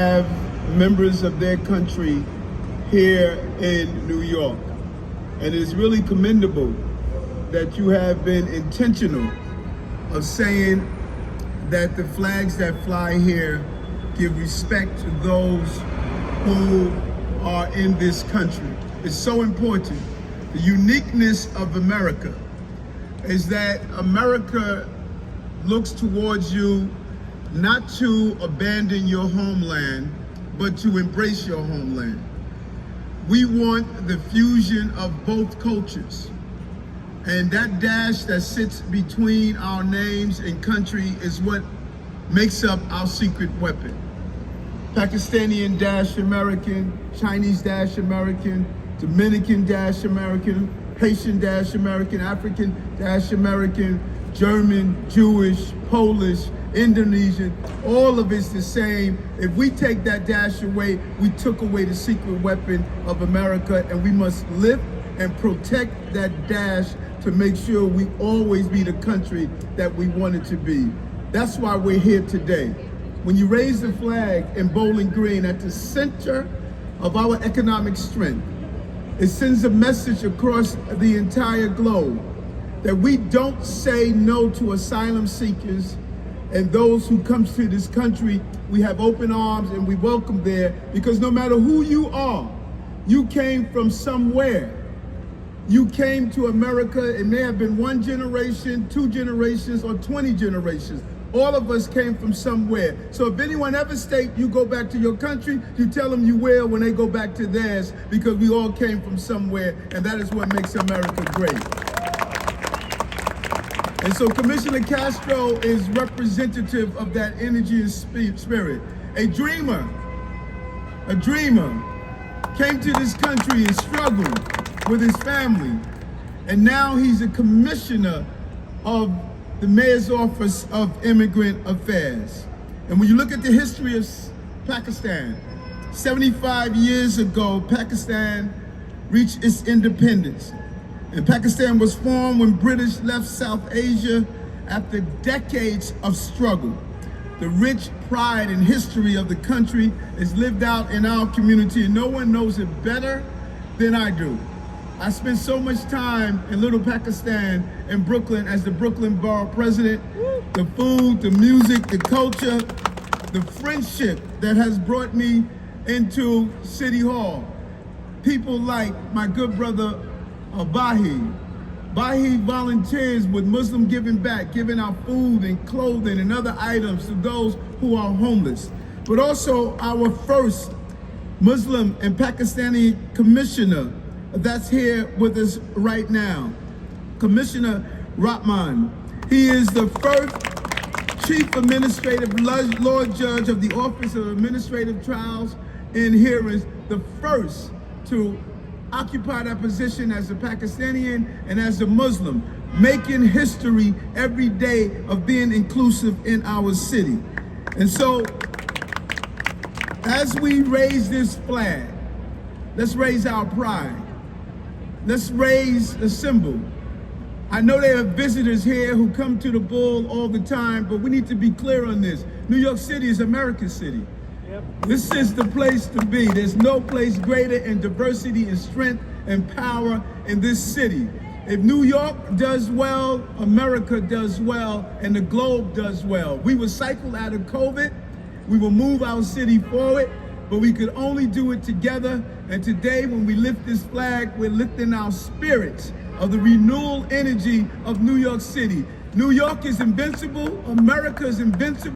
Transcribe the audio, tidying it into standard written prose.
have members of their country here in New York. And it is really commendable that you have been intentional of saying that the flags that fly here give respect to those who are in this country. It's so important. The uniqueness of America is that America looks towards you not to abandon your homeland, but to embrace your homeland. We want the fusion of both cultures. And that dash that sits between our names and country is what makes up our secret weapon. Pakistani dash American, Chinese dash American, Dominican dash American, Haitian dash American, African dash American, German, Jewish, Polish, Indonesian, all of it's the same. If we take that dash away, we took away the secret weapon of America, and we must lift and protect that dash to make sure we always be the country that we wanted to be. That's why we're here today. When you raise the flag in Bowling Green at the center of our economic strength, it sends a message across the entire globe that we don't say no to asylum seekers and those who come to this country. We have open arms and we welcome there, because no matter who you are, you came from somewhere. You came to America. It may have been one generation, 2 generations, or 20 generations. All of us came from somewhere. So if anyone ever state you go back to your country, you tell them you will when they go back to theirs, because we all came from somewhere, and that is what makes America great. And so Commissioner Castro is representative of that energy and spirit. A dreamer came to this country and struggled with his family. And now he's a commissioner of the Mayor's Office of Immigrant Affairs. And when you look at the history of Pakistan, 75 years ago, Pakistan reached its independence. And Pakistan was formed when British left South Asia after decades of struggle. The rich pride and history of the country is lived out in our community, and no one knows it better than I do. I spent so much time in Little Pakistan in Brooklyn as the Brooklyn Borough President. The food, the music, the culture, the friendship that has brought me into City Hall. People like my good brother, Bahi. Bahi volunteers with Muslim Giving Back, giving out food and clothing and other items to those who are homeless. But also our first Muslim and Pakistani commissioner that's here with us right now, Commissioner Rahman. He is the first Chief Administrative Law Judge of the Office of Administrative Trials and Hearings, the first to occupy that position as a Pakistani and as a Muslim, making history every day of being inclusive in our city. And so, as we raise this flag, let's raise our pride. Let's raise the symbol. I know there are visitors here who come to the Bull all the time, but we need to be clear on this. New York City is America's city. This is the place to be. There's no place greater in diversity and strength and power in this city. If New York does well, America does well, and the globe does well. We will cycle out of COVID. We will move our city forward, but we could only do it together. And today, when we lift this flag, we're lifting our spirits of the renewal energy of New York City. New York is invincible. America is invincible.